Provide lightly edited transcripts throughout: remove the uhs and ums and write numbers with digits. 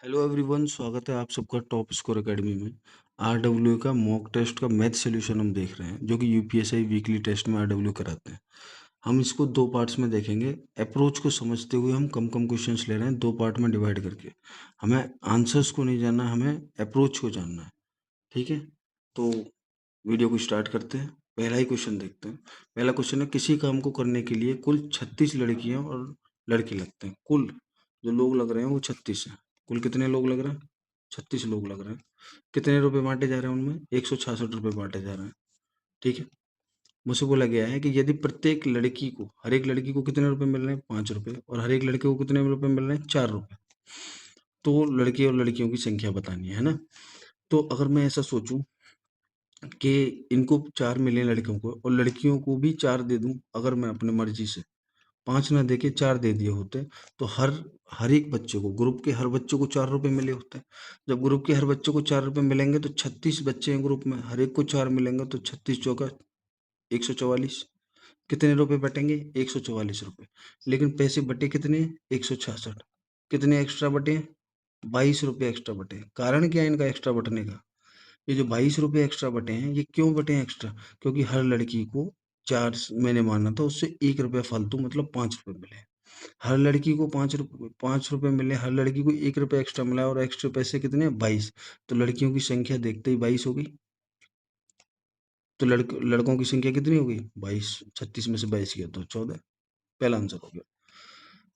Hello everyone, स्वागत है आप सबका टॉप स्कोर एकेडमी में। आरडब्ल्यू का मॉक टेस्ट का मैथ सॉल्यूशन हम देख रहे हैं, जो कि यूपीएससी वीकली टेस्ट में आरडब्ल्यू कराते हैं। हम इसको दो पार्ट्स में देखेंगे। अप्रोच को समझते हुए हम कम कम क्वेश्चंस ले रहे हैं, दो पार्ट में डिवाइड करके। हमें आंसर्स को नहीं जानना, हमें अप्रोच को जानना है। ठीक है, तो वीडियो को स्टार्ट करते हैं। पहला ही क्वेश्चन देखते हैं। पहला क्वेश्चन है, किसी काम को करने के लिए कुल 36 लड़कियां और लड़के लगते हैं। कुल जो लोग लग रहे हैं वो 36 है। कुल कितने लोग लग रहे हैं? 36 लोग लग रहे हैं। कितने रुपए बांटे जा रहे हैं उनमें? 166 रुपए बांटे जा रहे हैं। ठीक है, मुझसे बोला गया है कि यदि प्रत्येक लड़की को, हर एक लड़की को कितने रुपए मिल रहे हैं? 5 रुपए। और हर एक लड़के को कितने रुपए मिल रहे हैं? 4 रुपए। तो लड़के और लड़कियों की संख्या बतानी है ना। तो अगर मैं ऐसा सोचूं कि इनको 4 मिले लड़कियों को और लड़कियों को भी 4 दे दूं, अगर मैं अपनी मर्जी से 5 ना देके 4 दे दिए होते, तो हर हर एक बच्चे को, ग्रुप के हर बच्चे को 4 रुपए मिले होते। जब ग्रुप के हर बच्चे को 4 रुपए मिलेंगे तो 36 बच्चे हैं ग्रुप में, हर एक को 4 मिलेंगे तो 36 चौका 144। कितने रुपए बटेंगे? 144 रुपए। लेकिन पैसे बटे कितने? 166। कितने एक्स्ट्रा बटे? 22 रुपए एक्स्ट्रा बटे। कारण क्या है इनका एक्स्ट्रा बटने का? ये जो 22 रुपए एक्स्ट्रा बटे हैं, ये क्यों बटे हैं एक्स्ट्रा? क्योंकि हर लड़की को 4 मैंने माना था, उससे 1 रुपया फालतू, मतलब 5 रुपए मिले। हर लड़की को 5 रुपए मिले, हर लड़की को 1 रुपया एक्स्ट्रा मिला, और एक्स्ट्रा पैसे कितने? 22। तो लड़कियों की संख्या देखते ही 22 हो गई। तो लड़कों की संख्या कितनी हो गई? 22। 36 में से 22 किया तो 14। पहला आंसर हो गया।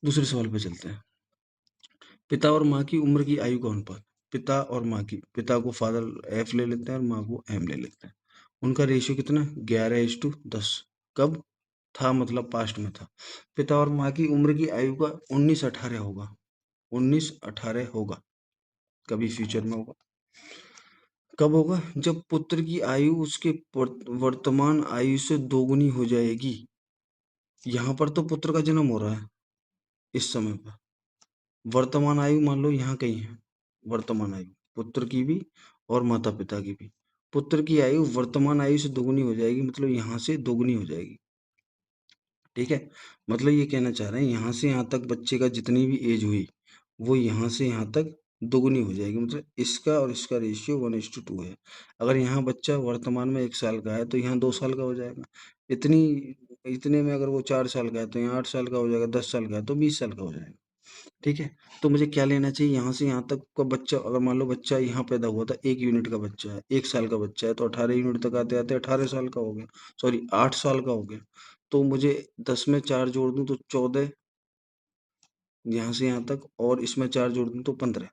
दूसरे सवाल पे चलते हैं। पिता और माँ की उम्र की आयु का अनुपात। पिता और माँ की, पिता को फादर एफ ले लेते हैं और माँ को एम ले लेते हैं। उनका रेशियो कितना? 11:10। कब था? मतलब पास्ट में था। पिता और माँ की उम्र की आयु का 19-18 होगा। 19-18 होगा, कभी फ्यूचर में होगा। कब होगा? जब पुत्र की आयु उसके वर्तमान आयु से दोगुनी हो जाएगी। यहाँ पर तो पुत्र का जन्म हो रहा है इस समय पर। वर्तमान आयु मान लो यहाँ कहीं है। वर्तमान आयु पुत्र की भी और माता पिता की भी। पुत्र की आयु वर्तमान आयु से दोगुनी हो जाएगी, मतलब यहाँ से दोगुनी हो जाएगी। ठीक है, मतलब ये कहना चाह रहे हैं यहाँ से यहाँ तक बच्चे का जितनी भी एज हुई, वो यहाँ से यहाँ तक दोगुनी हो जाएगी। मतलब इसका और इसका रेशियो 1:2 है। अगर यहाँ बच्चा वर्तमान में 1 साल का है तो यहाँ 2 साल का हो जाएगा। इतनी इतने में अगर वो 4 साल का है तो यहाँ 8 साल का हो जाएगा। 10 साल का है तो 20 साल का हो जाएगा। ठीक है, तो मुझे क्या लेना चाहिए? यहाँ से यहाँ तक का बच्चा, अगर मान लो बच्चा यहाँ पैदा हुआ था, 1 यूनिट का बच्चा है, 1 साल का बच्चा है, तो 18 यूनिट तक आते आते 18 साल का हो गया। सॉरी, 8 साल का हो गया। तो मुझे 10 में 4 जोड़ दूं तो 14, यहाँ से यहाँ तक, और इसमें 4 जोड़ दूं तो 15।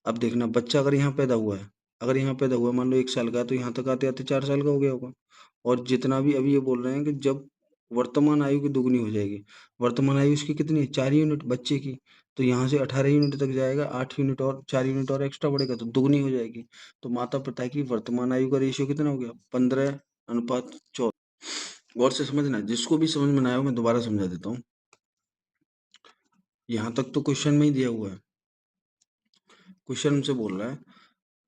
अब देखना, बच्चा अगर यहाँ पैदा हुआ है, अगर यहाँ पैदा हुआ मान लो 1 साल का है, तो यहाँ तक आते आते 4 साल का हो गया होगा। और जितना भी अभी ये बोल रहे हैं कि जब वर्तमान आयु की दुगनी हो जाएगी, वर्तमान आयु इसकी कितनी है? 4 यूनिट बच्चे की। तो यहाँ से 18 यूनिट तक जाएगा, 8 यूनिट और 4 यूनिट और एक्स्ट्रा बढ़ेगा तो दुगनी हो जाएगी। तो माता पिता की वर्तमान आयु का रेशियो कितना हो गया? 15:14। गौर से समझना, जिसको भी समझ में ना आया हो मैं दोबारा समझा देता हूँ। यहाँ तक तो क्वेश्चन में ही दिया हुआ है। क्वेश्चन हमसे बोल रहा है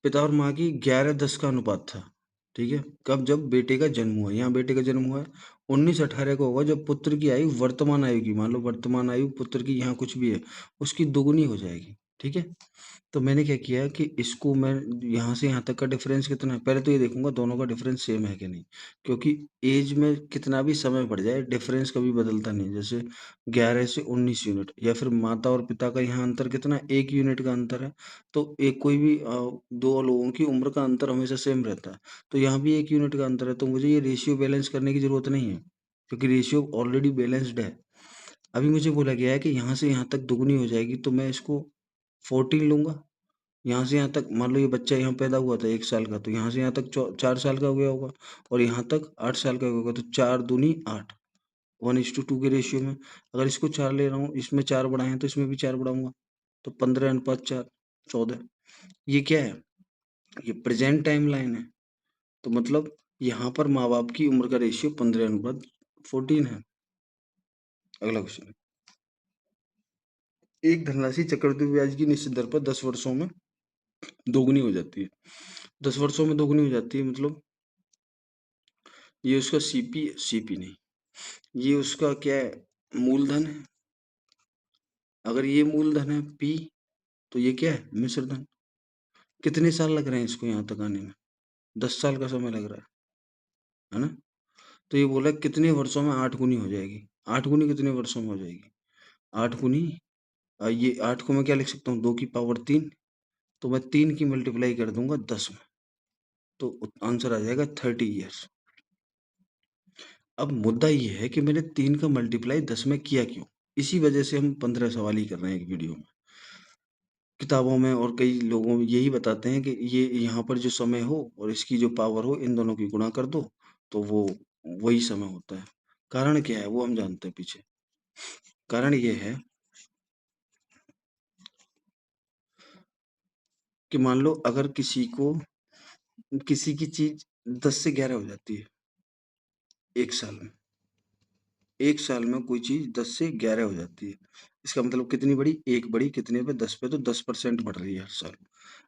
पिता और माँ की 11:10 का अनुपात था। ठीक है, कब? जब बेटे का जन्म हुआ। यहाँ बेटे का जन्म हुआ है 19-18 को होगा, जब पुत्र की आयु वर्तमान आयु की, मान लो वर्तमान आयु पुत्र की यहाँ कुछ भी है, उसकी दोगुनी हो जाएगी। ठीक है, तो मैंने क्या किया कि इसको मैं यहाँ से यहाँ तक का डिफरेंस कितना है, पहले तो ये देखूंगा दोनों का डिफरेंस सेम है कि नहीं। क्योंकि एज में कितना भी समय बढ़ जाए, डिफरेंस कभी बदलता नहीं। जैसे 11 से 19 यूनिट, या फिर माता और पिता का यहाँ अंतर कितना? 1 यूनिट का अंतर है। तो एक कोई भी दो लोगों की उम्र का अंतर हमेशा सेम रहता है। तो यहाँ भी 1 यूनिट का अंतर है, तो मुझे ये रेशियो बैलेंस करने की जरूरत नहीं है, क्योंकि रेशियो ऑलरेडी बैलेंस्ड है। अभी मुझे बोला गया है कि यहाँ से यहाँ तक दुगनी हो जाएगी, तो मैं इसको 14 लूंगा। यहाँ से यहाँ तक, मान लो ये बच्चा यहाँ पैदा हुआ था 1 साल का, तो यहाँ से यहाँ तक 4 साल का हो गया होगा, और यहाँ तक 8 साल का होगा, तो 4 दूनी 8, 1:2 के रेशियो में। अगर इसको 4 ले रहा हूँ, इसमें 4 बढ़ाए हैं तो इसमें भी 4 बढ़ाऊंगा, तो 15:4, 14। ये क्या है? ये प्रेजेंट टाइम लाइन है। तो मतलब यहाँ पर माँ बाप की उम्र का रेशियो 15:14 है। अगला क्वेश्चन, एक धनराशि चक्रवृद्धि ब्याज की निश्चित दर पर 10 वर्षों में दोगुनी हो जाती है। 10 वर्षों में दोगुनी हो जाती है, मतलब ये उसका सीपी नहीं, ये उसका क्या है? मूलधन है। अगर ये मूलधन है पी, तो ये क्या है? मिश्र धन। कितने साल लग रहे हैं इसको यहाँ तक आने में? 10 साल का समय लग रहा है ना? तो ये बोला कितने वर्षों में 8 गुनी हो जाएगी? 8 गुनी कितने वर्षों में हो जाएगी? 8 गुनी ये 8 को मैं क्या लिख सकता हूँ? 2 की पावर 3, तो मैं 3 की मल्टीप्लाई कर दूंगा 10 में, तो आंसर आ जाएगा 30 ईयर्स। अब मुद्दा ये है कि मैंने 3 का मल्टीप्लाई 10 में किया क्यों? इसी वजह से हम 15 सवाल ही कर रहे हैं एक वीडियो में। किताबों में और कई लोगों में यही बताते हैं कि ये यहाँ पर जो समय हो और इसकी जो पावर हो, इन दोनों की गुणा कर दो, तो वो वही समय होता है। कारण क्या है वो हम जानते हैं पीछे। कारण ये है कि मान लो अगर किसी की चीज 10 से 11 हो जाती है एक साल में। एक साल में कोई चीज 10 से 11 हो जाती है। इसका मतलब कितनी बढ़ी? एक बढ़ी। कितने पे? 10 पे। तो 10% बढ़ रही है हर साल।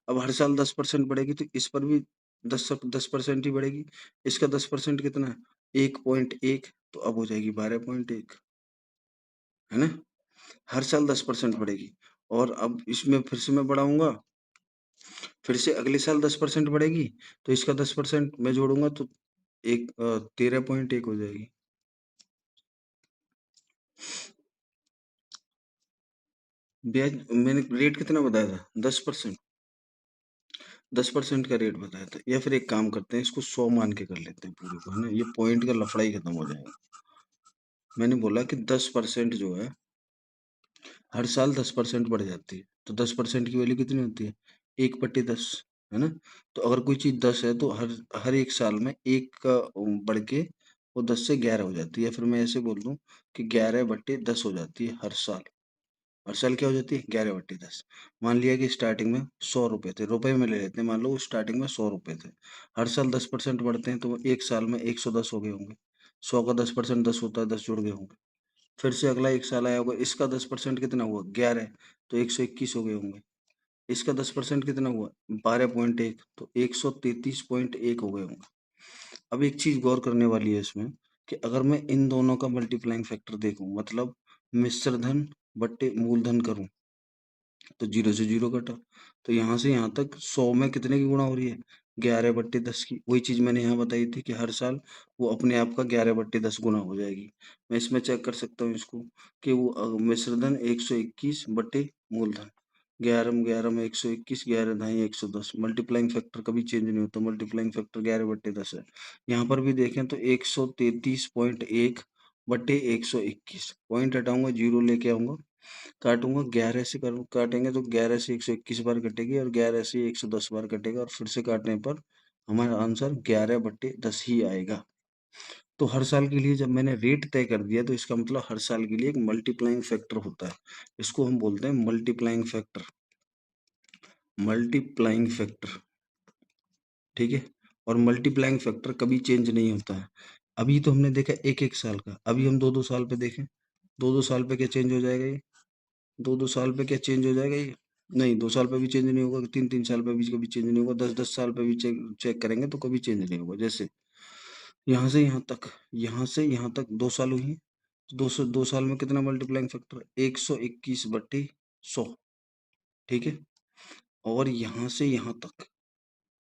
अब हर साल 10% बढ़ेगी तो इस पर भी 10% ही बढ़ेगी। इसका 10% कितना है? 1.1, तो अब हो जाएगी 12.1, है ना? हर साल 10% बढ़ेगी। और अब इसमें फिर से मैं बढ़ाऊंगा, फिर से अगले साल 10% बढ़ेगी, तो इसका 10% मैं जोड़ूंगा तो 13.1 हो जाएगी। ब्याज मैंने रेट कितना बताया था? 10%। 10% का रेट बताया था। या फिर एक काम करते हैं, इसको 100 मान के कर लेते हैं पूरे को, है ना? ये पॉइंट का लफड़ा ही खत्म हो जाएगा। मैंने बोला कि 10% जो है हर साल 10% बढ़ जाती है, तो 10% की वैल्यू कितनी होती है? 1/10, है ना? तो अगर कोई चीज 10 है तो हर हर एक साल में एक का बढ़ के वो 10 से 11 हो जाती है। या फिर मैं ऐसे बोल दूं कि 11/10 हो जाती है हर साल। हर साल क्या हो जाती है? 11/10। मान लिया कि स्टार्टिंग में 100 रुपए थे, रुपए में ले लेते हैं, मान लो स्टार्टिंग में 100 रुपए थे। हर साल 10% बढ़ते हैं, तो एक साल में 110 हो गए होंगे। 100 का 10% 10 होता है, 10 जुड़ गए होंगे। फिर से अगला एक साल आया होगा, इसका 10% कितना हुआ? 11, तो 121 हो गए होंगे। इसका 10% कितना हुआ? 12.1, तो 133.1 हो गए होंगे। अब एक चीज गौर करने वाली है इसमें, कि अगर मैं इन दोनों का मल्टीप्लाइंग फैक्टर देखूं, मतलब मिश्र धन बट्टे मूलधन करूं, तो 0 से 0 कटा, तो यहाँ से यहाँ तक 100 में कितने की गुणा हो रही है? 11/10 की। वही चीज मैंने यहाँ बताई थी कि हर साल वो अपने आप का 11/10 गुना हो जाएगी। मैं इसमें चेक कर सकता हूँ इसको, कि वो मिश्रधन 121 बटे मूलधन। 11 में 121, 11 ढाई 110। मल्टीप्लाइंग फैक्टर कभी चेंज नहीं होता, मल्टीप्लाइंग फैक्टर 11/10 है। यहाँ पर भी देखें तो 133.1 बटे 121, पॉइंट हटाऊंगा, जीरो लेके आऊंगा, काटूंगा, 11 से करूँ काटेंगे तो 11 से 121 बार कटेगी, और 11 से 110 बार कटेगा, और फिर से काटने पर हमारा आंसर 11/10 ही आएगा। तो हर साल के लिए जब मैंने रेट तय कर दिया, तो इसका मतलब हर साल के लिए एक मल्टीप्लाइंग फैक्टर होता है। इसको हम बोलते हैं मल्टीप्लाइंग फैक्टर। मल्टीप्लाइंग फैक्टर, ठीक है? और मल्टीप्लाइंग फैक्टर कभी चेंज नहीं होता है। अभी तो हमने देखा एक एक साल का, अभी हम दो दो साल पे देखें, दो दो साल पे क्या चेंज हो जाएगा ये? 2-2 साल पे क्या चेंज हो जाएगा ये? नहीं, 2 साल पे भी चेंज नहीं होगा, 3-3 साल पे भी कभी चेंज नहीं होगा, 10-10 साल पे भी चेक चेक करेंगे तो कभी चेंज नहीं होगा। जैसे यहाँ से यहाँ तक, यहाँ से यहाँ तक 2 साल हुई हैं, तो 2 साल में कितना मल्टीप्लाइंग फैक्टर है? 121/100, ठीक है? और यहाँ से यहाँ तक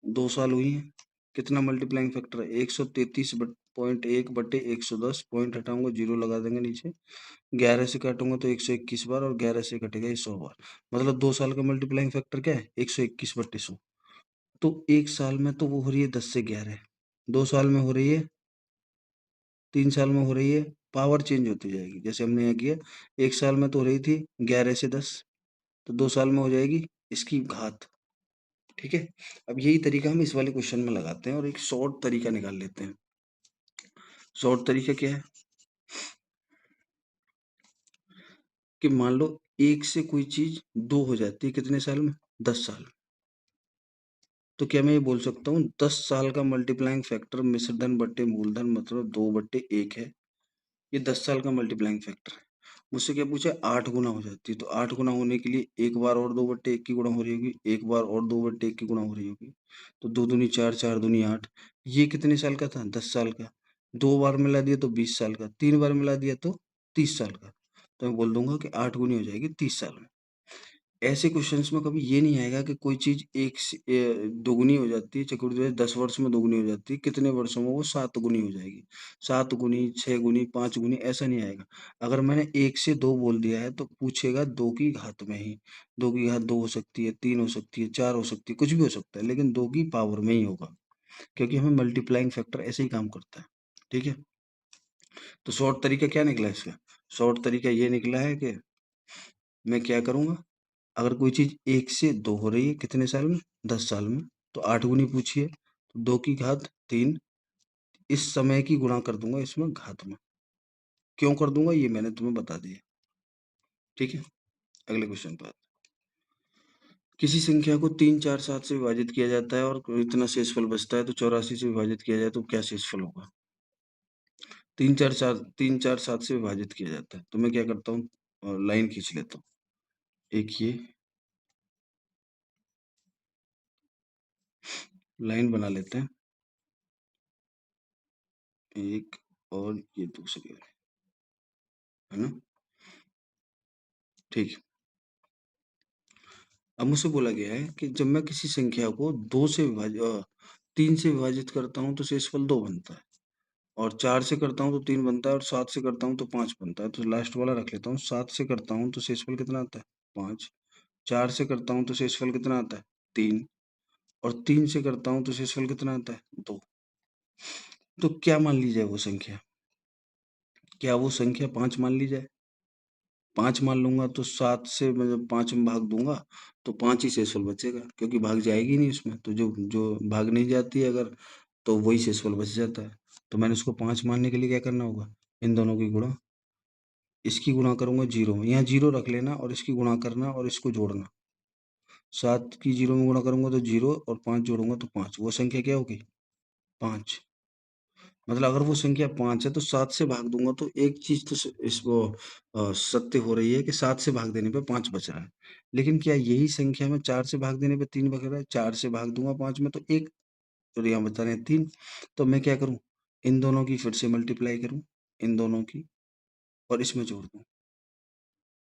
2 साल हुई हैं, कितना मल्टीप्लाइंग फैक्टर है? 133.1/110, पॉइंट हटाऊंगा, जीरो लगा देंगे नीचे, 11 से काटूंगा तो 121 बार, और 11 से कटेगा ये 100 बार। मतलब 2 साल का मल्टीप्लाइंग फैक्टर क्या है? 121/100। तो एक साल में तो वो हो रही है 10 से 11, 2 साल में हो रही है, 3 साल में हो रही है, पावर चेंज होती जाएगी। जैसे हमने यहाँ किया, एक साल में तो हो रही थी 11 से 10, तो 2 साल में हो जाएगी इसकी घात, ठीक है? अब यही तरीका हम इस वाले क्वेश्चन में लगाते हैं और एक शॉर्ट तरीका निकाल लेते हैं। शॉर्ट तरीका क्या है? कि मान लो एक से कोई चीज दो हो जाती है कितने साल में? 10 साल। तो क्या मैं ये बोल सकता हूँ 10 साल का मल्टीप्लाइंग फैक्टर मिश्रधन बट्टे मूलधन मतलब 2/1 है? ये 10 साल का मल्टीप्लाइंग फैक्टर है। मुझसे क्या पूछा? 8 गुना हो जाती है, तो 8 गुना होने के लिए एक बार और 2/1 की गुणा हो रही होगी, एक बार और 2/1 की गुणा हो रही होगी, तो 2 दूनी 4, 4 दूनी 8। ये कितने साल का था? 10 साल का। 2 बार मिला दिया तो 20 साल का, 3 बार मिला दिया तो 30 साल का। तो मैं बोल दूंगा कि 8 गुनी हो जाएगी 30 साल में। ऐसे क्वेश्चंस में कभी ये नहीं आएगा कि कोई चीज़ दोगुनी हो जाती है, चक्रवृद्धि 10 वर्ष में दोगुनी हो जाती है, कितने वर्षों में वो 7 गुनी हो जाएगी। 7 गुनी, 6 गुनी, 5 गुनी ऐसा नहीं आएगा। अगर मैंने 1 से 2 बोल दिया है तो पूछेगा 2 की घात में ही। 2 की घात 2 हो सकती है, 3 हो सकती है, 4 हो सकती है, कुछ भी हो सकता है, लेकिन 2 की पावर में ही होगा। क्योंकि हमें मल्टीप्लाइंग फैक्टर ऐसे ही काम करता है। ठीक है? तो शॉर्ट तरीका क्या निकला इसका? शॉर्ट तरीका ये निकला है कि मैं क्या करूँगा, अगर कोई चीज़ 1 से 2 हो रही है कितने साल में? 10 साल में। तो 8 गुनी पूछिए, तो 2 की घात 3 इस समय की गुणा कर दूँगा इसमें घात में। क्यों कर दूँगा ये मैंने तुम्हें बता दिया। ठीक है? अगले क्वेश्चन पर किसी संख्या को 3, 4, 7 से विभाजित किया जाता है और इतना शेषफल बचता है तो 84 से विभाजित किया जाए तो क्या शेषफल होगा? 3, 4, 7 से विभाजित किया जाता है। तो मैं क्या करता हूँ लाइन खींच लेता हूँ। एक ये लाइन बना लेते हैं। एक और ये दूसरी वाली, है ना? ठीक है। अब मुझसे बोला गया है कि जब मैं किसी संख्या को 3 से विभाजित करता हूँ तो शेषफल 2 बनता है और 4 से करता हूँ तो 3 बनता है और 7 से करता हूँ तो 5 बनता है। तो लास्ट वाला रख लेता हूँ। 7 से करता हूँ तो शेषफल कितना आता है? 5। 4 से करता हूँ तो शेषफल कितना आता है? 3 और 3 से करता हूँ तो शेषफल कितना आता है? 2। तो क्या मान ली जाए वो संख्या? क्या वो संख्या 5 मान ली जाए? 5 मान लूँगा तो 7 से मैं जब 5 में भाग दूँगा तो 5 ही शेषफल बचेगा क्योंकि भाग जाएगी नहीं उसमें। तो जो जो भाग नहीं जाती है अगर तो वही शेषफल बच जाता है। तो मैंने उसको 5 मानने के लिए क्या करना होगा? इन दोनों की गुणा। इसकी गुणा करूँगा 0 में। यहाँ 0 रख लेना और इसकी गुणा करना और इसको जोड़ना। 7 की 0 में गुणा करूँगा तो 0 और 5 जोड़ूँगा तो 5। वो संख्या क्या होगी? 5। मतलब अगर वो संख्या 5 है तो 7 से भाग दूँगा तो एक चीज़ तो सत्य हो रही है कि 7 से भाग देने पे 5 बच रहा है। लेकिन क्या यही संख्या में 4 से भाग देने पे 3 बच रहा है? 4 से भाग दूँगा 5 में तो 1 और यहाँ बचा रहे 3। तो मैं क्या करूँ? इन दोनों की फिर से मल्टीप्लाई करूँ, इन दोनों की और इसमें जोड़ दूँ।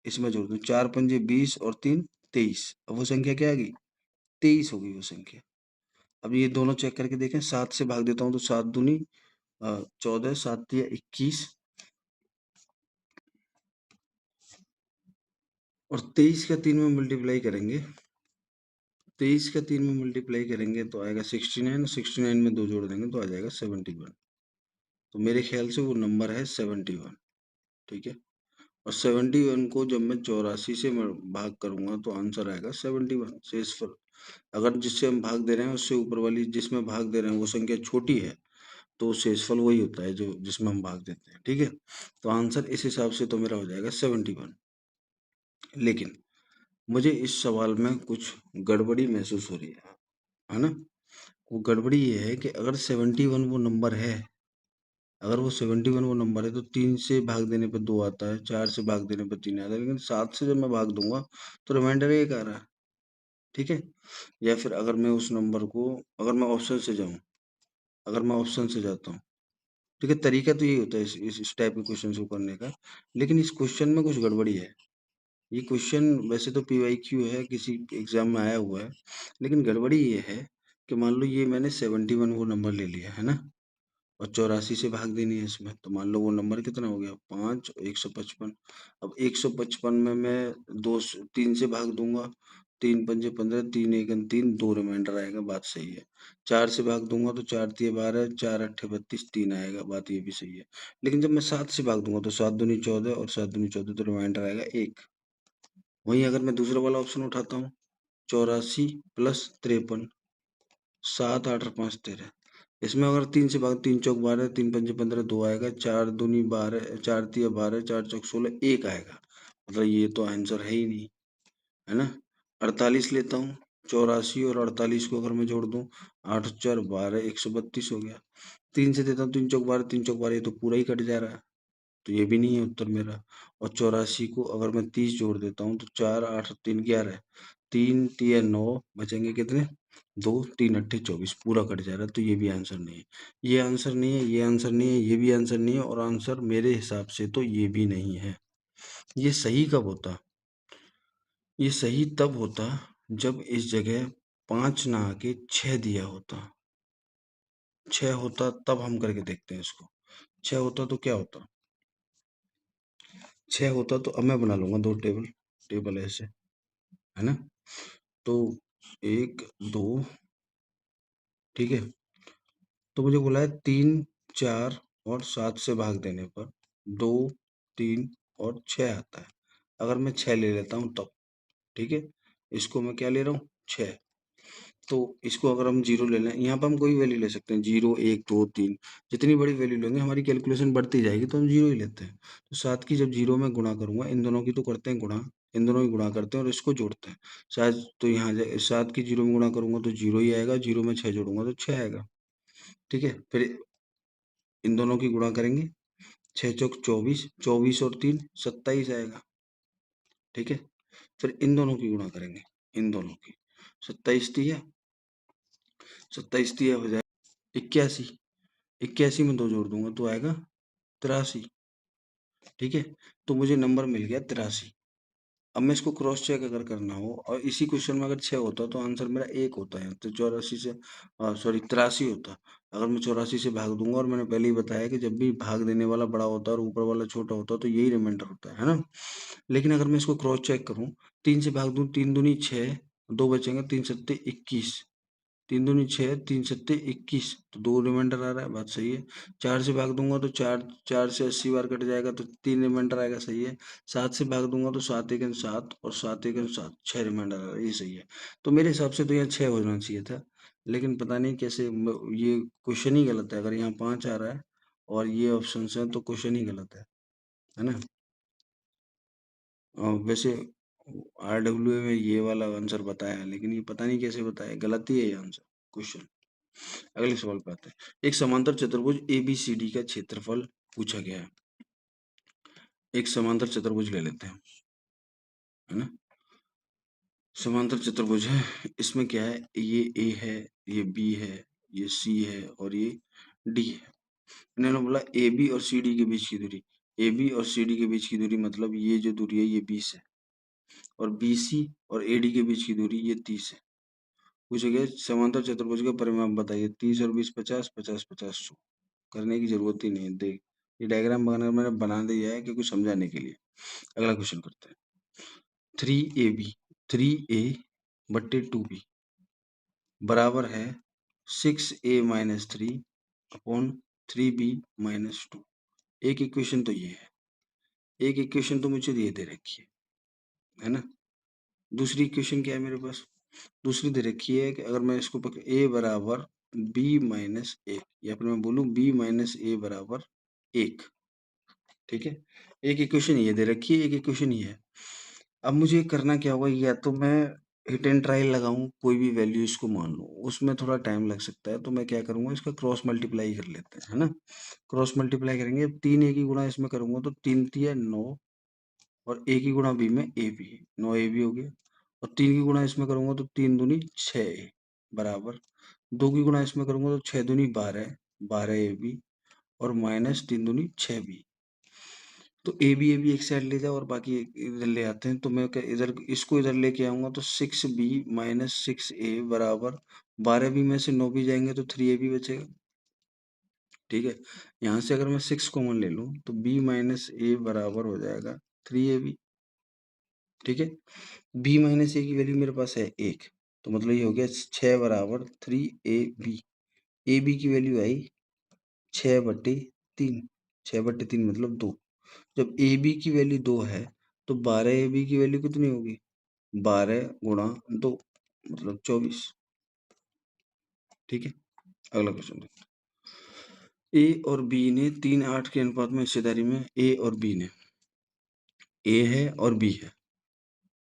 इसमें जोड़ दूँ 4 पंजे 20 और 3 23। अब वो संख्या क्या आ गई? 23 हो गई वो संख्या। अब ये दोनों चेक करके देखें 7 से भाग देता हूँ तो 7 दूनी 14 7 तिया 21 और 23 का 3 में मल्टीप्लाई करेंगे। 23 का 3 में मल्टीप्लाई करेंगे तो आएगा 69। 69 में 2 जोड़ देंगे तो आ जाएगा 71। तो मेरे ख्याल से वो नंबर है 71। ठीक है? और 71 को जब मैं 84 से भाग करूंगा तो आंसर आएगा 71 शेषफल। अगर जिससे हम भाग दे रहे हैं उससे ऊपर वाली जिसमें भाग दे रहे हैं वो संख्या छोटी है तो शेषफल वही होता है जो जिसमें हम भाग देते हैं। ठीक है? तो आंसर इस हिसाब से तो मेरा हो जाएगा 71। लेकिन मुझे इस सवाल में कुछ गड़बड़ी महसूस हो रही है ना? वो गड़बड़ी ये है कि अगर 71 वो नंबर है, अगर वो 71 वो नंबर है तो 3 से भाग देने पे 2 आता है, 4 से भाग देने पे 3 आता है, लेकिन 7 से जब मैं भाग दूंगा तो रिमाइंडर 1 आ रहा है। ठीक है? या फिर अगर मैं उस नंबर को अगर मैं ऑप्शन से जाऊं, अगर मैं ऑप्शन से जाता हूँ, ठीक है, तरीका तो यही होता है इस टाइप के क्वेश्चन को करने का। लेकिन इस क्वेश्चन में कुछ गड़बड़ी है। ये क्वेश्चन वैसे तो पीवाईक्यू है, किसी एग्जाम में आया हुआ है, लेकिन गड़बड़ी ये है कि मान लो ये मैंने 71 वो नंबर ले लिया है ना और 84 से भाग देनी है इसमें, तो मान लो वो नंबर कितना हो गया? 5 और 155। अब 155 में मैं 3 से भाग दूंगा, 3 पंजे 15, 3 एकम 3, 2 रिमाइंडर आएगा, बात सही है। 4 से भाग दूंगा तो 4 तिया 12, 4 अट्ठे 32, 3 आएगा, बात ये भी सही है। लेकिन जब मैं 7 से भाग दूंगा तो 7 दूनी 14 और 7 दूनी 14 तो रिमाइंडर आएगा 1। वहीं अगर मैं दूसरा वाला ऑप्शन उठाता हूँ 84 प्लस 53, 7 8 और 5 13। इसमें अगर 3 से भाग 3 चौक 12, 3 पंजे 15, 2 आएगा, 4 दूनी 12, 4 तिया 12, 4 चौक 16, 1 आएगा। मतलब ये तो आंसर है ही नहीं, है ना? 48 लेता हूँ, 84 और 48 को अगर मैं जोड़ दूं 8 4 12, 132 हो गया। 3 से देता हूँ 3 चौक 12, 3 चौक 12, ये तो पूरा ही कट जा रहा है, तो ये भी नहीं है उत्तर मेरा। और 84 को अगर मैं 30 जोड़ देता हूँ तो 4 8 3 11, 3 तिया 9, बचेंगे कितने? 2 3 अट्ठे 24, पूरा कट जा रहा है, तो ये भी आंसर नहीं है। ये आंसर नहीं है, ये आंसर नहीं है, ये भी आंसर नहीं है और आंसर मेरे हिसाब से तो ये भी नहीं है। ये सही कब होता? ये सही तब होता जब इस जगह 5 ना आके 6 दिया होता। 6 होता तब हम करके देखते हैं इसको। 6 होता तो क्या होता? 6 होता तो अब मैं बना लूँगा 2 टेबल, टेबल ऐसे, है ना? तो 1, 2 ठीक है? तो मुझे बोला है 3, 4 और 7 से भाग देने पर 2, 3 और 6 आता है। अगर मैं 6 ले लेता हूँ तब, ठीक है? इसको मैं क्या ले रहा हूँ? 6। तो इसको अगर हम 0 ले लें, यहाँ पे हम कोई वैल्यू ले सकते हैं, 0, 1, 2, 3, जितनी बड़ी वैल्यू लेंगे हमारी कैलकुलेशन बढ़ती जाएगी तो हम 0 ही लेते हैं। तो 7 की जब 0 में गुणा करूँगा, इन दोनों की तो करते हैं गुणा, इन दोनों की गुणा करते हैं और इसको जोड़ते हैं। शायद तो यहाँ 7 की 0 में गुणा करूँगा तो 0 ही आएगा, 0 में 6 जोड़ूँगा तो 6 आएगा, ठीक है? फिर इन दोनों की गुणा करेंगे, 6 चौक 24, 24 और 3 27 आएगा, ठीक है? फिर इन दोनों की गुणा करेंगे, इन दोनों की, 27 तिया 27 तिया हो जाए 81, 81 में 2 जोड़ दूंगा तो आएगा 83, ठीक है? तो मुझे नंबर मिल गया 83। अब मैं इसको क्रॉस चेक अगर करना हो और इसी क्वेश्चन में अगर 6 होता तो आंसर मेरा 1 होता है, तो 84 से सॉरी 83 होता। अगर मैं 84 से भाग दूंगा, और मैंने पहले ही बताया कि जब भी भाग देने वाला बड़ा होता है और ऊपर वाला छोटा होता है तो यही रिमाइंडर होता है ना? लेकिन अगर मैं इसको क्रॉस चेक करूं, 3 से भाग दूं, 3 दूनी 6, 2 बचेंगे, 3 सत्ते 21, 3 दूनी 6, 3 सत्ते 21, तो 2 रिमाइंडर आ रहा है, बात सही है। 4 से भाग दूंगा तो 4, 4 से 80 बार कट जाएगा तो 3 रिमाइंडर आएगा, सही है। 7 से भाग दूंगा तो 7 एकम 7 और 7 एकम 7, 6 रिमाइंडर आ रहा है, ये सही है। तो मेरे हिसाब से तो यहाँ 6 होना चाहिए था, लेकिन पता नहीं कैसे ये क्वेश्चन ही गलत है। अगर यहाँ 5 आ रहा है और ये ऑप्शन है तो क्वेश्चन ही गलत है ना? वैसे आरडब्ल्यू में ये वाला आंसर बताया है, लेकिन ये पता नहीं कैसे बताया, गलत ही है ये आंसर क्वेश्चन। अगले सवाल पे आते हैं। एक समांतर चतुर्भुज एबीसीडी का क्षेत्रफल पूछा गया है। एक समांतर चतुर्भुज ले लेते हैं, है ना? समांतर चतुर्भुज है, इसमें क्या है, ये ए है, ये बी है, ये सी है और ये डी है। इन्होंने बोला ए बी और सी डी के बीच की दूरी। ए बी और सी डी के बीच की दूरी मतलब ये जो दूरी है ये 20 है, और बी सी और ए डी के बीच की दूरी ये 30 है। पूछे गए समांतर चतुर्भुज का परिमाप बताइए। 30 और 20 50, 50 50 100। करने की जरूरत ही नहीं है, देख ये डायग्राम मैंने बना दिया है क्योंकि समझाने के लिए। अगला क्वेश्चन करते हैं। 3ab 3a/2b बराबर है 6a-3 अपॉन 3b-2। एक इक्वेशन तो ये है, एक इक्वेशन तो मुझे ये दे रखी है ना? दूसरी इक्वेशन क्या है मेरे पास? दूसरी दे रखी है कि अगर मैं इसको a बराबर b-1 या फिर मैं बोलूं b-a बराबर 1, ठीक है? एक इक्वेशन ये दे रखी है, एक इक्वेशन ये है। अब मुझे करना क्या होगा, या तो मैं हिट एंड ट्रायल लगाऊं, कोई भी वैल्यू इसको मान लूं, उसमें थोड़ा टाइम लग सकता है, तो मैं क्या करूंगा, इसका क्रॉस मल्टीप्लाई कर लेते हैं, है ना? क्रॉस मल्टीप्लाई करेंगे, 3 a की गुणा इसमें करूंगा तो 3 तिया 9, और a की गुणा b में a b, 9ab हो गया। और 3 की गुणा इसमें करूंगा तो 3 दूनी 6a बराबर 2 की गुणा इसमें करूंगा तो 6 दूनी 12, 12ab और माइनस 3 दूनी 6b। तो ए बी एक साइड ले जाओ और बाकी इधर ले आते हैं, तो मैं इधर इसको इधर लेके आऊंगा तो 6b-6a बराबर 12b में से 9b जाएंगे तो 3ab बचेगा, ठीक है? यहाँ से अगर मैं 6 कॉमन ले लूं तो b-a बराबर हो जाएगा 3ab, ठीक है? b-a की वैल्यू मेरे पास है 1, तो मतलब ये हो गया 6 बराबर 3ab। ए बी की वैल्यू आई 6/3, 6/3 मतलब 2। जब ए बी की वैल्यू 2 है तो 12 ए बी की वैल्यू कितनी होगी? 12 गुणा 2 मतलब 24, ठीक है? अगला क्वेश्चन देखते हैं। ए और बी ने 3:8 के अनुपात में हिस्सेदारी में ए और बी ने, ए है और बी है,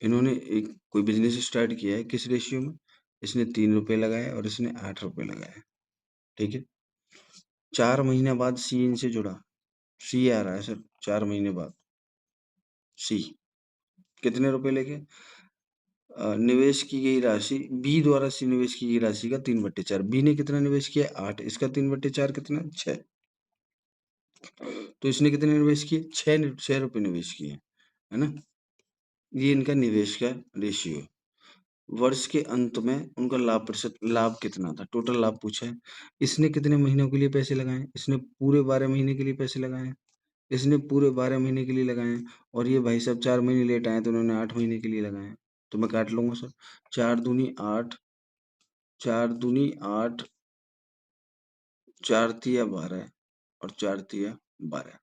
इन्होंने एक कोई बिजनेस स्टार्ट किया है, किस रेशियो में? इसने 3 रुपए लगाए और इसने 8 रुपए लगाए, ठीक है? 4 महीने बाद सी इनसे जुड़ा, सी आ रहा है सर, 4 महीने बाद सी कितने रुपए लेके निवेश की गई राशि, बी द्वारा सी निवेश की गई राशि का 3/4। बी ने कितना निवेश किया? 8, इसका 3/4 कितना? 6। तो इसने कितने निवेश किए? 6 रुपए निवेश किए, है ना? ये इनका निवेश का रेशियो है। वर्ष के अंत में उनका लाभ कितना था, टोटल लाभ पूछा है। इसने कितने महीनों के लिए पैसे लगाए? इसने पूरे 12 महीने के लिए पैसे लगाए हैं। इसने पूरे 12 महीने के लिए लगाए हैं और ये भाई साहब 4 महीने लेट आए हैं, तो उन्होंने 8 महीने के लिए लगाए हैं। तो मैं काट लूँगा सर, 4 दूनी 8, 4 दूनी 8, 4 तिया 12 और 4 तिया 12।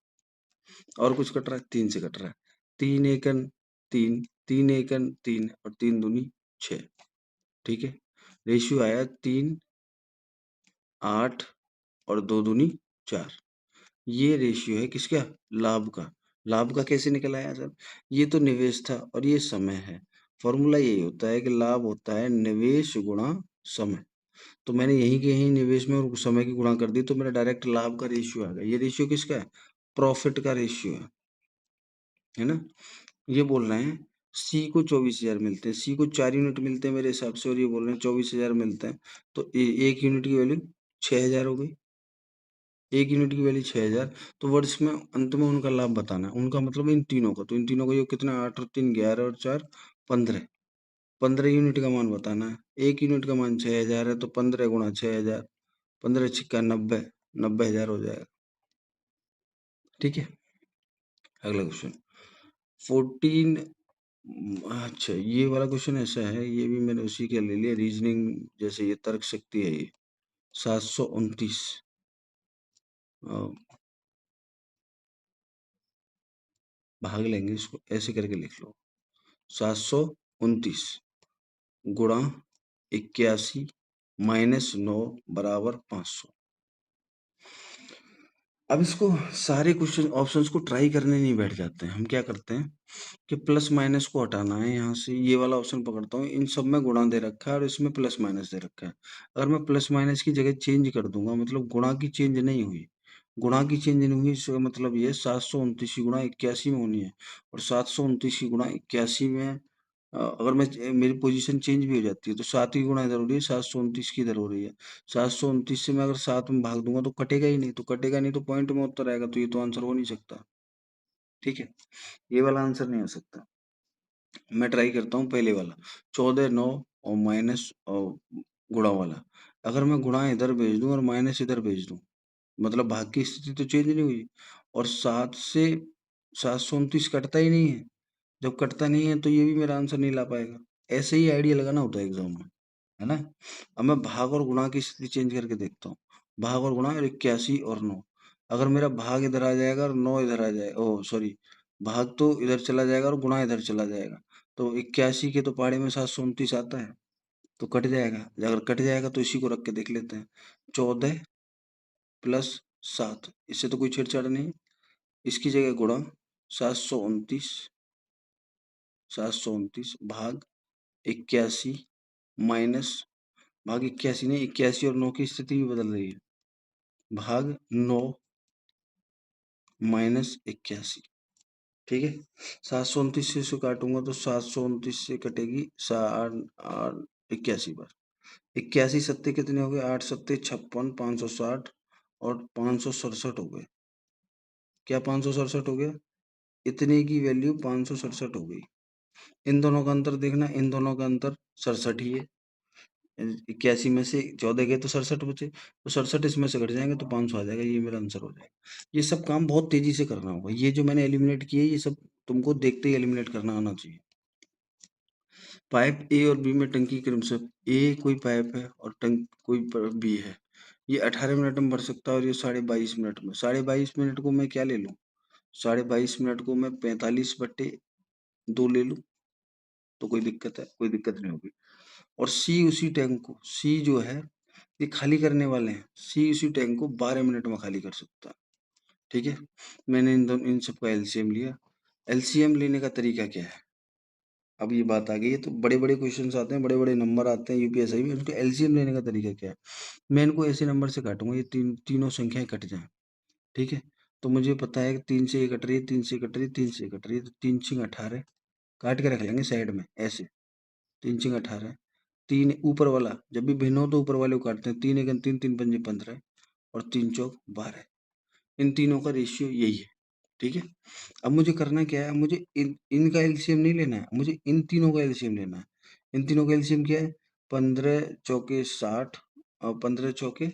और कुछ कट रहा है? 3 से कट रहा है। 3 एकन 3, 3 एकन 3 और 3 दूनी 6, ठीक है? रेशियो आया 3, 8 और 2 दूनी 4। ये रेशियो है किसका? लाभ का। लाभ का कैसे निकल आया सर? ये तो निवेश था और ये समय है। फॉर्मूला यही होता है कि लाभ होता है निवेश गुणा समय। तो मैंने यहीं के यहीं निवेश में और समय की गुणा कर दी, तो मेरा डायरेक्ट लाभ का रेशियो आ गया। ये रेशियो किसका है? प्रॉफिट का रेशियो है ना? ये बोल रहे हैं सी को 24,000 मिलते हैं, सी को 4 यूनिट मिलते हैं मेरे हिसाब से, और ये बोल रहे हैं 24,000 मिलते हैं। तो 1 यूनिट की वैल्यू 6,000 हो गई। 1 यूनिट की वैल्यू 6,000। तो वर्ष में अंत में उनका लाभ बताना है। उनका मतलब इन तीनों का, तो इन तीनों का योग कितना? 8 और 3 11 और 4 15। 15 यूनिट का मान बताना है। 1 यूनिट का मान 6,000 है, तो 15 गुणा 6,000, 15 छिक्का 90, 90,000 हो जाएगा। ठीक है, अगला क्वेश्चन 14। अच्छा, ये वाला क्वेश्चन ऐसा है, ये भी मैंने उसी के ले लिया, रीजनिंग जैसे ये तर्क शक्ति है ये। 729 भाग लेंगे इसको, ऐसे करके लिख लो। 729 गुणा 81 माइनस 9 बराबर 500। अब इसको सारे क्वेश्चन ऑप्शंस को ट्राई करने नहीं बैठ जाते हैं। हम क्या करते हैं कि प्लस माइनस को हटाना है यहाँ से। ये वाला ऑप्शन पकड़ता हूँ, इन सब में गुणा दे रखा है और इसमें प्लस माइनस दे रखा है। अगर मैं प्लस माइनस की जगह चेंज कर दूंगा, मतलब गुणा की चेंज नहीं हुई, गुणा की चेंज नहीं हुई, इसका मतलब ये 729 की गुणा 81 में होनी है। और 729 की गुणा 81 में अगर मेरी पोजीशन चेंज भी हो जाती है, तो 7 की गुणा इधर हो रही है, 729 की इधर हो रही है। 729 से मैं अगर 7 में भाग दूंगा तो कटेगा ही नहीं, तो कटेगा नहीं तो पॉइंट में उत्तर आएगा, तो ये तो आंसर हो नहीं सकता। ठीक है, ये वाला आंसर नहीं हो सकता। मैं ट्राई करता हूँ पहले वाला, 14 9 और माइनस और गुणा वाला। अगर मैं गुणा इधर भेज दूं और माइनस इधर भेज दूं, मतलब भाग की स्थिति तो चेंज नहीं हुई। और 7 से 729 कटता ही नहीं है। जब कटता नहीं है तो ये भी मेरा आंसर नहीं ला पाएगा। ऐसे ही आइडिया लगाना होता है एग्जाम में, है ना? अब मैं भाग और गुणा की स्थिति चेंज करके देखता हूँ। भाग और गुणा और 81 और 9। अगर मेरा भाग इधर आ जाएगा और 9 इधर आ जाएगा, ओह सॉरी, भाग तो इधर चला जाएगा और गुणा इधर चला जाएगा, तो 81 के तो पहाड़े में 729 आता है, तो कट जाएगा। अगर कट जाएगा तो इसी को रख के देख लेते हैं। 14 प्लस 7, इससे तो कोई छेड़छाड़ नहीं। इसकी जगह गुणा 729, 729 भाग 81 माइनस, भाग 81 नहीं, 81 और 9 की स्थिति भी बदल रही है। भाग 9 माइनस 81। ठीक है, 729 से इसको काटूंगा तो 729 से कटेगी 81 बार। 81 सत्ते कितने हो गए? 8 सत्ते 56, 560 और 567 हो गए। क्या 567 हो गया? इतने की वैल्यू 567 हो गई। इन दोनों का अंतर देखना, इन दोनों का अंतर 67 ही है। 81 में से 14 गए तो 67 बचे, तो 67 इसमें से घट जाएंगे तो 500 आ जाएगा। ये मेरा आंसर हो जाएगा। ये सब काम बहुत तेजी से करना होगा। ये जो मैंने एलिमिनेट किए, ये सब तुमको देखते ही एलिमिनेट करना आना चाहिए। पाइप ए और बी में टंकी क्रमशः ए कोई पाइप है और टंक कोई बी है। ये 18 मिनट में भर सकता है और ये 22.5 मिनट में। 22.5 मिनट को मैं क्या ले लूँ? 22.5 मिनट को मैं 45/2 ले लूँ, तो कोई दिक्कत है? कोई दिक्कत नहीं होगी। और सी उसी टैंक को, सी जो है ये खाली करने वाले हैं, सी उसी टैंक को 12 मिनट में खाली कर सकता है। ठीक है, मैंने इन सब का एलसीएम लिया। एलसीएम लेने का तरीका क्या है? अब ये बात आ गई है, तो बड़े बड़े क्वेश्चन आते हैं, बड़े बड़े नंबर आते हैं यूपीएससी में, उनका एलसीएम लेने का तरीका क्या है? मैं इनको ऐसे नंबर से काटूंगा, ये तीनों संख्याएं कट जाएं। ठीक है, तो मुझे पता है कि 3 से ये कट रही है, 3 से कट रही है, 3 से कट रही है, तो 3 छिंग 18 काट के रख लेंगे साइड में ऐसे। 3 छिंग 18, 3 ऊपर वाला जब भी भिन्न हो तो ऊपर वाले को काटते हैं। 3 एकम 3, 3 पंजे 15 और 3 चौक 12। इन तीनों का रेशियो यही है। ठीक है? अब मुझे करना क्या है, मुझे इनका एलसीएम नहीं लेना है, मुझे इन तीनों का एलसीएम लेना है। इन तीनों का एलसीएम क्या है? 15 चौके 60 और 15 चौके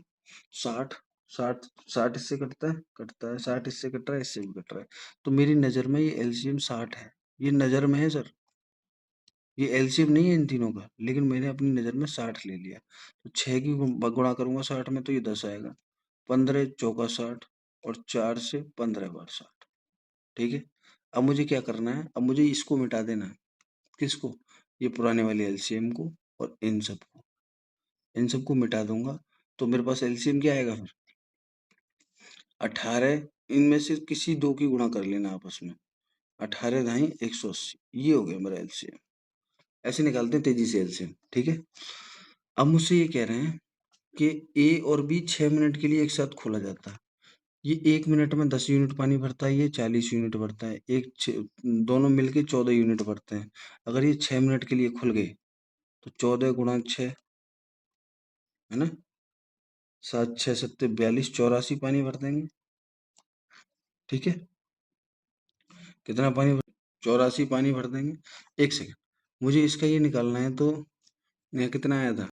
60, 60, 60 इससे कटता है, 60 इससे कट रहा है, इससे भी कट रहा है। तो मेरी नज़र में ये एलसीएम 60 है। ये नज़र में है सर, ये एलसीएम नहीं है इन तीनों का, लेकिन मैंने अपनी नज़र में 60 ले लिया। तो 6 की गुणा करूंगा 60 में तो ये 10 आएगा। 15 चौका 60 और 4 से 15 बार 60। ठीक है? अब मुझे क्या करना है, अब मुझे इसको मिटा देना है। किसको? ये पुराने वाले एलसीएम को और इन सबको, इन सबको मिटा दूंगा तो मेरे पास एलसीएम क्या आएगा फिर? 18। इनमें से किसी दो की गुणा कर लेना आपस में। 18 ढाई 180, ये हो गया मेरा एलसीएम। ऐसे निकालते हैं तेजी से एलसीएम। ठीक है? अब मुझसे ये कह रहे हैं कि ए और बी 6 मिनट के लिए एक साथ खोला जाता है। ये 1 मिनट में 10 यूनिट पानी भरता है, ये 40 यूनिट भरता है। दोनों मिलके 14 यूनिट भरते हैं। अगर ये 6 मिनट के लिए खुल गए तो 14 गुणा 6 है ना, 7 6 सत्ते 42, 84 पानी भर देंगे। ठीक है? कितना पानी 84 पानी भर देंगे। एक सेकेंड, मुझे इसका ये निकालना है तो यहाँ कितना आया था?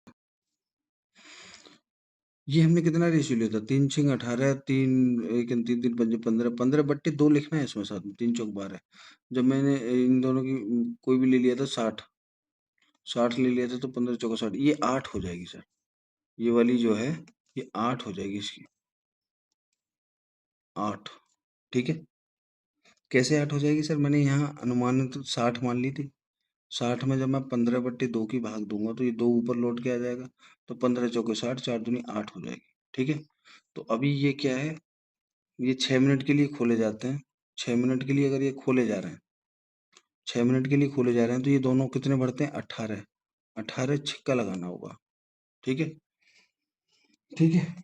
ये हमने कितना रेशियो लिया था? 3 6 18, 3 1 3 3 5 15, 15 बट्टे 2 लिखना है इसमें साथ में, 3 चौक 12। जब मैंने इन दोनों की कोई भी ले लिया था 60, 60 ले लिया था तो 15 चौका 60, ये 8 हो जाएगी सर। ये वाली जो है ये 8 हो जाएगी इसकी, 8। ठीक है? कैसे 8 हो जाएगी सर? मैंने यहाँ अनुमानित 60 मान ली थी। 60 में जब मैं 15 बट्टे 2 की भाग दूंगा तो ये 2 ऊपर लौट के आ जाएगा। तो 15 चौके 60, 4 दूनी 8 हो जाएगी। ठीक है? तो अभी ये क्या है, ये 6 मिनट के लिए खोले जाते हैं। 6 मिनट के लिए अगर ये खोले जा रहे हैं, 6 मिनट के लिए खोले जा रहे हैं तो ये दोनों कितने बढ़ते हैं? 18। 18 छिक्का लगाना होगा। ठीक है? ठीक है?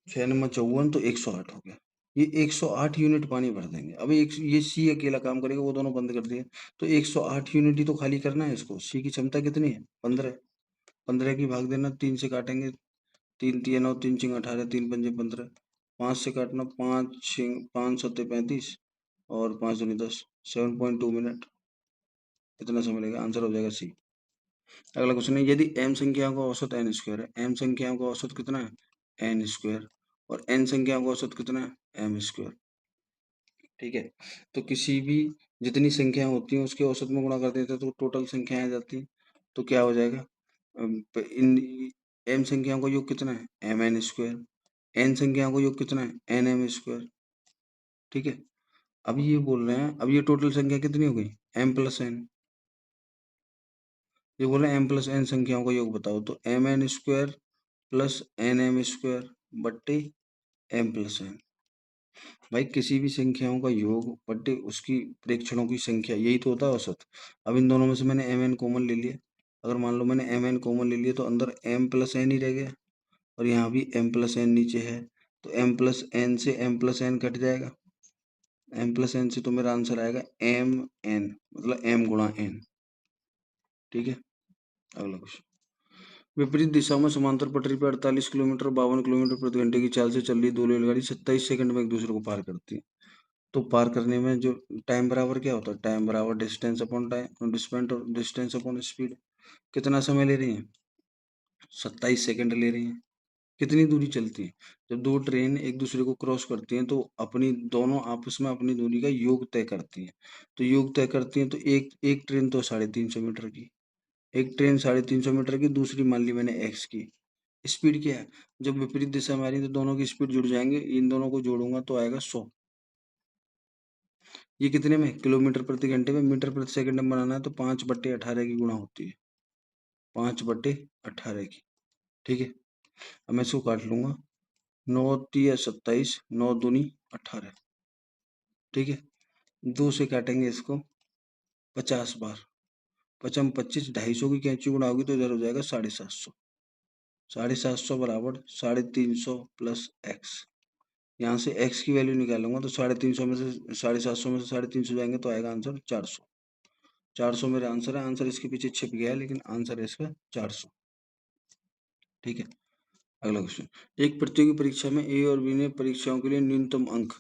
6 नंबर 54 तो 108 हो गया। ये 108 यूनिट पानी भर देंगे। अभी एक ये सी अकेला काम करेगा, वो दोनों बंद कर दिए। तो 108 यूनिट ही तो खाली करना है इसको। सी की क्षमता कितनी है? 15। 15 की भाग देना, 3 से काटेंगे, 3 तिया 9, 3 छिंग 18, 3 पंजे 15, 5 से काटना, 5 छिंग 5 सत्ते 35 और 5 दूनी 10, 7.2 मिनट। कितना समय लगेगा? आंसर हो जाएगा सी। अगला क्वेश्चन है, यदि m संख्याओं का औसत n स्क्वायर है, m संख्याओं का औसत कितना है? n square. और n संख्याओं का औसत कितना है? m square. ठीक है? तो किसी भी जितनी संख्याएं होती हैं उसके औसत में गुणा कर देते हैं तो टोटल संख्याएं आ जाती हैं। तो क्या हो जाएगा? इन m संख्याओं का योग कितना है? mn square. n संख्याओं का योग कितना है? nm square. ठीक है? अब ये बोल रहे हैं, अब ये टोटल संख्या कितनी हो गई? m plus n। ये बोल रहे हैं m प्लस n संख्याओं का योग बताओ, तो mn square plus nm square बट्टे m प्लस n। भाई किसी भी संख्याओं का योग बट्टे उसकी प्रेक्षणों की संख्या, यही तो होता है औसत। अब इन दोनों में से मैंने mn कॉमन ले लिया। अगर मान लो मैंने mn कॉमन ले लिया तो अंदर m प्लस n ही रह गया और यहाँ भी m प्लस n नीचे है। तो m प्लस n से m प्लस n कट जाएगा। m प्लस n से तो मेरा आंसर आएगा m n, मतलब m गुणा n। ठीक है? अगला क्वेश्चन, विपरीत दिशा में समांतर पटरी पर 48 किलोमीटर 52 किलोमीटर प्रति घंटे की चाल से चल रही दो रेलगाड़ी 27 सेकंड में एक दूसरे को पार करती है। तो पार करने में जो टाइम बराबर क्या होता है? टाइम बराबर distance upon time, distance upon speed. कितना समय ले रही है? 27 सेकंड ले रही है। कितनी दूरी चलती है? जब दो ट्रेन एक दूसरे को क्रॉस करती हैं तो अपनी दोनों आपस में अपनी दूरी का योग तय करती हैं। तो योग तय करती हैं तो एक एक ट्रेन तो 350 मीटर की, एक ट्रेन 350 मीटर की, दूसरी मान ली मैंने एक्स की। स्पीड क्या है? जब विपरीत दिशा में आ रही है तो दोनों की स्पीड जुड़ जाएंगे, इन दोनों को जोड़ूंगा तो आएगा 100। ये कितने में? किलोमीटर प्रति घंटे में। मीटर प्रति सेकंड में बनाना है तो 5/18 की गुणा होती है, 5/18 की। ठीक है? अब मैं इसको काट लूंगा, 9 तिया 27, 9 दूनी 18। ठीक है? 2 से काटेंगे इसको 50 बार, 55 25, 250 की कैंची गुणा होगी तो इधर हो जाएगा 750। 750 बराबर 350 प्लस एक्स। यहाँ से x की वैल्यू निकालूंगा तो 350 में से 750 में से 350 जाएंगे तो आएगा आंसर 400। 400 मेरा आंसर है। आंसर इसके पीछे छिप गया है लेकिन आंसर है इसका 400। ठीक है? अगला क्वेश्चन, एक प्रतियोगी परीक्षा में ए और बी ने परीक्षाओं के लिए न्यूनतम अंक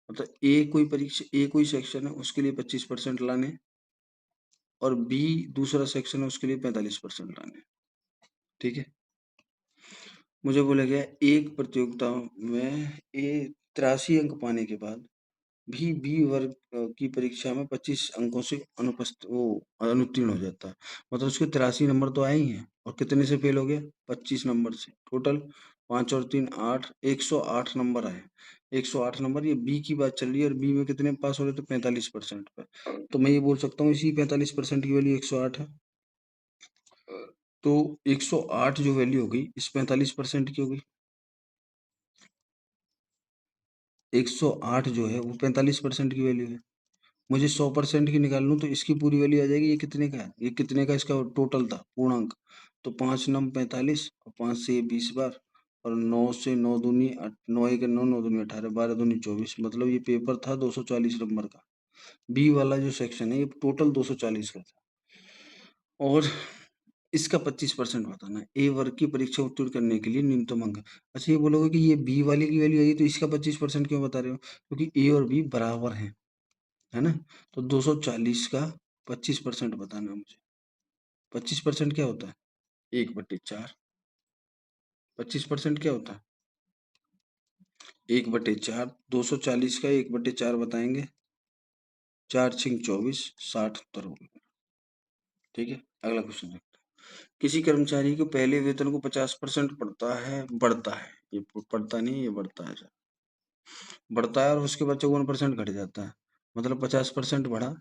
मतलब ए कोई सेक्शन है उसके लिए 25% लाने, और बी दूसरा सेक्शन है उसके लिए 45% लाने। ठीक है, मुझे बोला गया एक प्रतियोगिता में ए 83 अंक पाने के बाद भी बी वर्ग की परीक्षा में 25 अंकों से अनुत्तीर्ण हो जाता है। मतलब उसके 83 नंबर तो आए ही हैं, और कितने से फेल हो गया? 25 नंबर से। टोटल 5 और 3 8, 108 नंबर आए। 108 नंबर, ये बी की बात चल रही है, और बी में कितने पास हो रहे थे? 45% पर। तो मैं ये बोल सकता हूँ इसी 45% की वैल्यू 108 है। तो 108 जो वैल्यू होगी इस 45% की होगी। 108 जो है वो 45% की वैल्यू है। मुझे 100% की निकाल लूँ तो इसकी पूरी वैल्यू आ जाएगी। ये कितने का है? ये कितने का इसका टोटल था पूर्णांक? तो 5 नम 45, और 5 से ये 20 बार, और 9 से 9 दूनी 9 एक 9, 9 दूनी 18, 12 दूनी 24। मतलब ये पेपर था 240 नंबर का। बी वाला जो सेक्शन है ये टोटल 240 का था, और इसका 25% बताना है। ए वर्ग की परीक्षा उत्तीर्ण करने के लिए न्यूनतम अंक। अच्छा, ये बोलोगे कि ये बी वाले की वैल्यू आई तो इसका 25% क्यों बता रहे हो? क्योंकि ए और बी बराबर हैं, है ना? तो 240 का 25% बताना है मुझे। 25% क्या होता है? 1/4। 25% क्या होता है? 1/4। 240 का 1/4 बताएंगे, 4 छिंग 24, 60 उत्तर हो गया। ठीक है, अगला क्वेश्चन देखते हैं। किसी कर्मचारी को पहले वेतन को 50% बढ़ता है, ये पड़ता नहीं, ये बढ़ता है। बढ़ता है और उसके बाद 54% घट जाता है, मतलब 50% बढ़ा।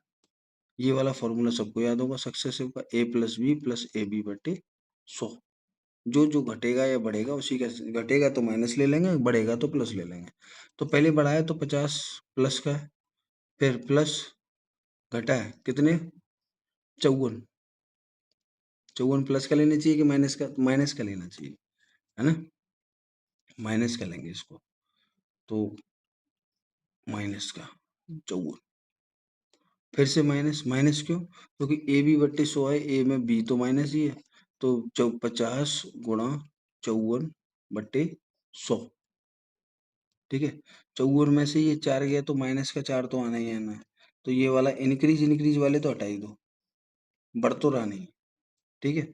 ये वाला फॉर्मूला सबको याद होगा सक्सेसिव का, A plus B plus A B बटे 100। जो जो घटेगा या बढ़ेगा उसी का, घटेगा तो माइनस ले लेंगे, बढ़ेगा तो प्लस ले लेंगे। तो पहले बढ़ाया तो 50 प्लस का है, फिर प्लस घटा है कितने? 54। 54 प्लस का लेना चाहिए कि माइनस का? माइनस का लेना चाहिए, है ना? माइनस का लेंगे इसको, तो माइनस का 54। फिर से माइनस, माइनस क्यों? क्योंकि ए बी बट्टे 100 है, ए में बी तो माइनस ही है, तो 50 गुणा 54 बट्टे 100। ठीक है, 54 में से ये 4 गया तो माइनस का 4 तो आना ही आना है। तो ये वाला इंक्रीज इंक्रीज वाले तो हटा ही दो, बढ़ तो रहा नहीं। ठीक है,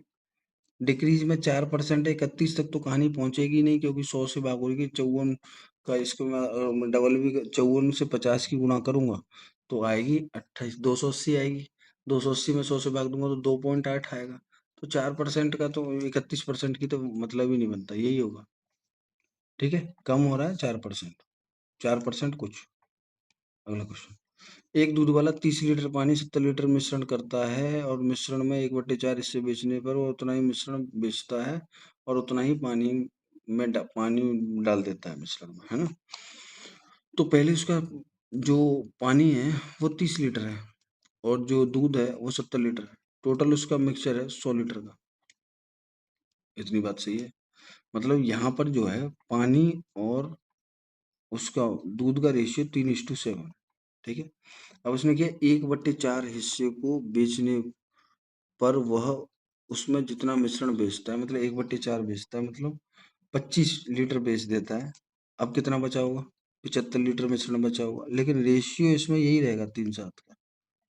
डिक्रीज में 4% है, 31 तक तो कहानी पहुंचेगी नहीं, क्योंकि 100 से भागोगी 54 का, इसको मैं डबल भी 54 से 50 की गुणा करूंगा तो आएगी 28, 280 आएगी। 280 में 100 से भाग दूंगा तो 2.8 आएगा। तो 4% का तो 31% की तो मतलब ही नहीं बनता, यही होगा। ठीक है, कम हो रहा है 4%, 4% कुछ। अगला क्वेश्चन। एक दूध वाला 30 लीटर पानी 70 लीटर मिश्रण करता है, और मिश्रण में 1/4 हिस्से बेचने पर वो उतना ही मिश्रण बेचता है, और उतना ही पानी डाल देता है मिश्रण में, है ना? तो पहले उसका जो पानी है वो 30 लीटर है, और जो दूध है वो 70 लीटर है। टोटल उसका मिक्सचर है 100 लीटर का। इतनी बात सही है। मतलब यहाँ पर जो है पानी और उसका दूध का रेशियो 3:7। ठीक है, अब उसने किया 1/4 हिस्से को बेचने पर वह उसमें जितना मिश्रण बेचता है, मतलब 1/4 बेचता है, मतलब 25 लीटर बेच देता है। अब कितना बचा होगा? 75 लीटर मिश्रण बचा होगा, लेकिन रेशियो इसमें यही रहेगा 3:7 का।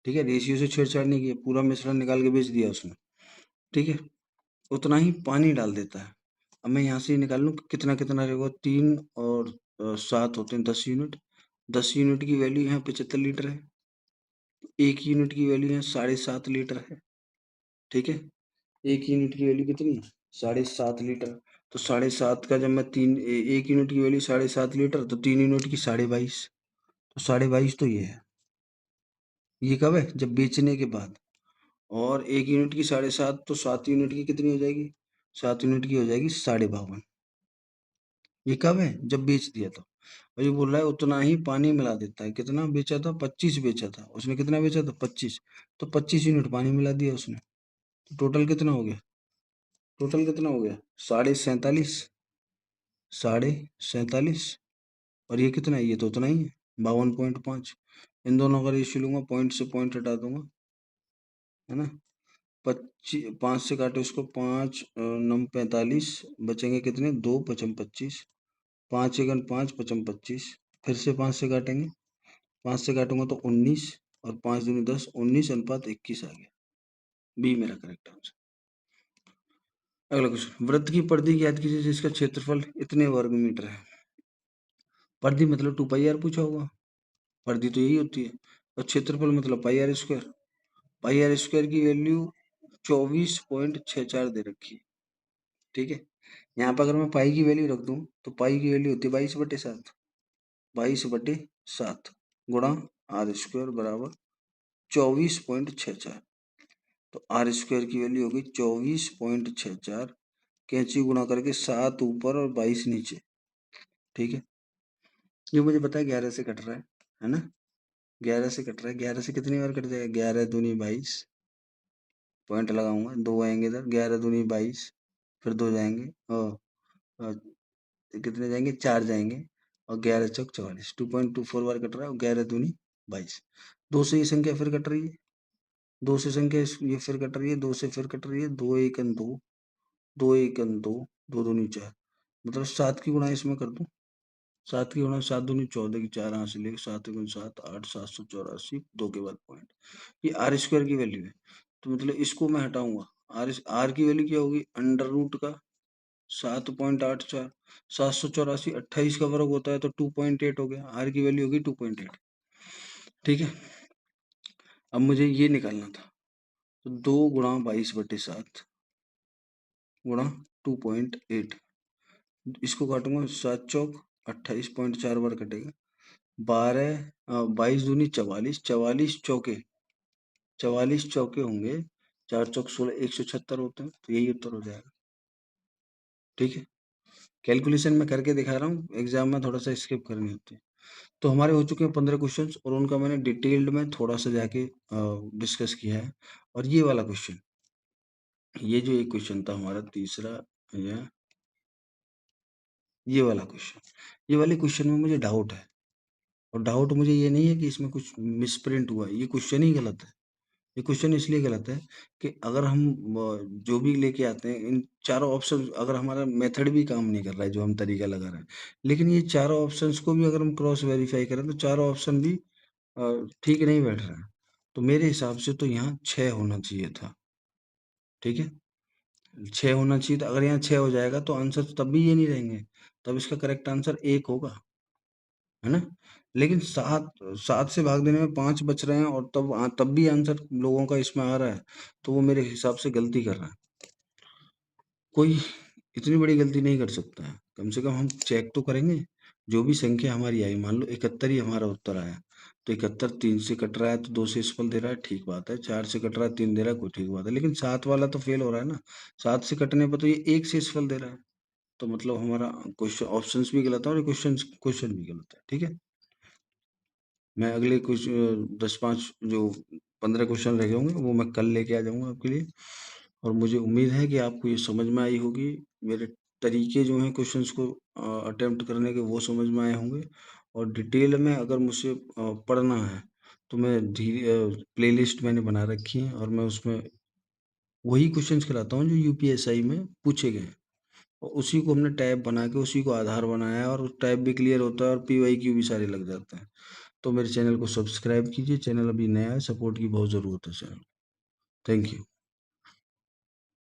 ठीक है, रेशियो से छेड़छाड़ नहीं की, पूरा मिश्रण निकाल के बेच दिया उसने। ठीक है, उतना ही पानी डाल देता है। अब मैं यहाँ से निकाल लूँ कितना कितना रहेगा, 3 और 7 होते हैं 10 यूनिट। 10 यूनिट की वैल्यू यहाँ 75 लीटर है, 1 यूनिट की वैल्यू यहाँ 7.5 लीटर है। ठीक है, 1 यूनिट की वैल्यू कितनी है? 7.5 लीटर। तो 7.5 का जब मैं 1 यूनिट की वैल्यू 7.5 लीटर, तो 3 यूनिट की 22.5। तो 22.5 तो ये है। ये कब है? जब बेचने के बाद। और 1 यूनिट की 7.5, तो 7 यूनिट की कितनी हो जाएगी? 7 यूनिट की हो जाएगी 52.5। ये कब है? जब बेच दिया था। और ये बोल रहा है उतना ही पानी मिला देता है। कितना बेचा था? 25 बेचा था उसने। कितना बेचा था? 25। तो 25 यूनिट पानी मिला दिया उसने। तो टोटल कितना हो गया? टोटल कितना हो गया? 47.5। 47.5। और ये कितना है? ये तो उतना ही है, 52.5। इन दोनों का रेशियो लूंगा, पॉइंट से पॉइंट हटा दूंगा, है ना? 5 से काटे उसको, 5 9 45, बचेंगे कितने? 2 5 25। 5 एकन 5 5 25। फिर से 5 से काटेंगे, 5 से काटूंगा तो 19 और 5 दूनी 10, 19:21 आ गया। बी मेरा करेक्ट आंसर। अगला क्वेश्चन, वृत्त की परिधि ज्ञात कीजिए जिसका क्षेत्रफल इतने वर्ग मीटर है। परिधि मतलब 2 पाई आर पूछा होगा, परिधि तो यही होती है, और क्षेत्रफल मतलब pi r square. Pi r square की वैल्यू 24.64 दे रखी है, ठीक है। यहाँ पर अगर मैं पाई की वैल्यू रख दूं तो पाई की वैल्यू होती है 22/7, 22/7 गुणा आर स्क्वायर बराबर 24.64। तो आर स्क्वायर की वैल्यू होगी 24.64, कैंची गुणा करके 7 ऊपर और 22 नीचे, ठीक है। ये मुझे पता है 11 से कट रहा है ना, 11 से कट रहा है, 11 से कितनी बार कट जाएगा, 11 दूनी 22, पॉइंट लगाऊंगा, 2 आएंगे इधर, 11 दूनी 22, फिर 2 जाएंगे और कितने जाएंगे, 4 जाएंगे, और 11 चौक 44, 2.24 बार कट रहा है, और 11 दूनी 22। 2 से ये संख्या फिर कट रही है, 2 से संख्या ये फिर कट रही है, 2 से फिर कट रही है, 2 एकन 2, 2 एकन 2, 2 दूनी 4, मतलब 7 की गुणा इसमें कर दूं, 7 की गुणा 7 दूनी 14 की, 4 यहाँ से लेके 7 दूनी 7, 8, 784, 2 के बाद पॉइंट। ये आर स्क्वायर की वैल्यू है, तो मतलब इसको मैं हटाऊंगा, आर की वैल्यू क्या होगी, अंडर रूट का 7.84, 784, 28 का वर्ग होता है तो 2.8 हो गया, आर की वैल्यू होगी 2.8, ठीक है। अब मुझे ये निकालना था, तो 2 गुणा 22/7 गुणा 2.8, इसको काटूंगा 7 चौक 28.4 बार कटेगा, 22 दूनी 44, 44 चौके होंगे, 4 चौक 16, 176 होते हैं, तो यही उत्तर हो जाएगा, ठीक है। कैलकुलेशन में करके दिखा रहा हूँ, एग्जाम में थोड़ा सा स्किप करनी होती है। तो हमारे हो चुके हैं 15 क्वेश्चंस, और उनका मैंने डिटेल्ड में थोड़ा सा जाके डिस्कस किया है। और ये वाला क्वेश्चन, ये जो एक क्वेश्चन था हमारा तीसरा, ये वाला क्वेश्चन, ये वाले क्वेश्चन में मुझे डाउट है, और डाउट मुझे ये नहीं है कि इसमें कुछ मिसप्रिंट हुआ है, ये क्वेश्चन ही गलत है। ये क्वेश्चन इसलिए गलत है कि अगर हम जो भी लेके आते हैं, इन चारों ऑप्शन, अगर हमारा मेथड भी काम नहीं कर रहा है जो हम तरीका लगा रहे हैं, लेकिन ये चारों ऑप्शंस को भी अगर हम क्रॉस वेरीफाई करें तो चारों ऑप्शन भी ठीक नहीं बैठ रहा है। तो मेरे हिसाब से तो यहाँ 6 होना चाहिए था, ठीक है, 6 होना चाहिए था। अगर यहाँ 6 हो जाएगा तो आंसर तब भी ये नहीं रहेंगे, तब इसका करेक्ट आंसर 1 होगा, है ना। लेकिन 7 से भाग देने में 5 बच रहे हैं, और तब भी आंसर लोगों का इसमें आ रहा है, तो वो मेरे हिसाब से गलती कर रहा है। कोई इतनी बड़ी गलती नहीं कर सकता है, कम से कम हम चेक तो करेंगे। जो भी संख्या हमारी आई, मान लो 71 ही हमारा उत्तर आया, तो 71 3 से कट रहा है तो 2 से सफल दे रहा है, ठीक बात है। 4 से कट रहा है, 3 दे रहा है, कोई ठीक बात है। लेकिन 7 वाला तो फेल हो रहा है ना, 7 से कटने पर तो ये 1 से सफल दे रहा है, तो मतलब हमारा क्वेश्चन ऑप्शंस भी गलत है और क्वेश्चन भी गलत है, ठीक है। मैं अगले कुछ 10-5 जो 15 क्वेश्चन रह गए होंगे वो मैं कल लेके आ जाऊंगा आपके लिए, और मुझे उम्मीद है कि आपको ये समझ में आई होगी। मेरे तरीके जो हैं क्वेश्चंस को अटेम्प्ट करने के, वो समझ में आए होंगे। और डिटेल में अगर मुझे पढ़ना है तो मैं धीरे, प्लेलिस्ट मैंने बना रखी है, और मैं उसमें वही क्वेश्चंस कराता हूँ जो यूपीएसआई में पूछे गए हैं, और उसी को हमने टैब बना के उसी को आधार बनाया है, और टैब भी क्लियर होता है और पीवाईक्यू भी सारे लग जाते हैं। तो मेरे चैनल को सब्सक्राइब कीजिए, चैनल अभी नया है, सपोर्ट की बहुत ज़रूरत है चैनल। Thank you.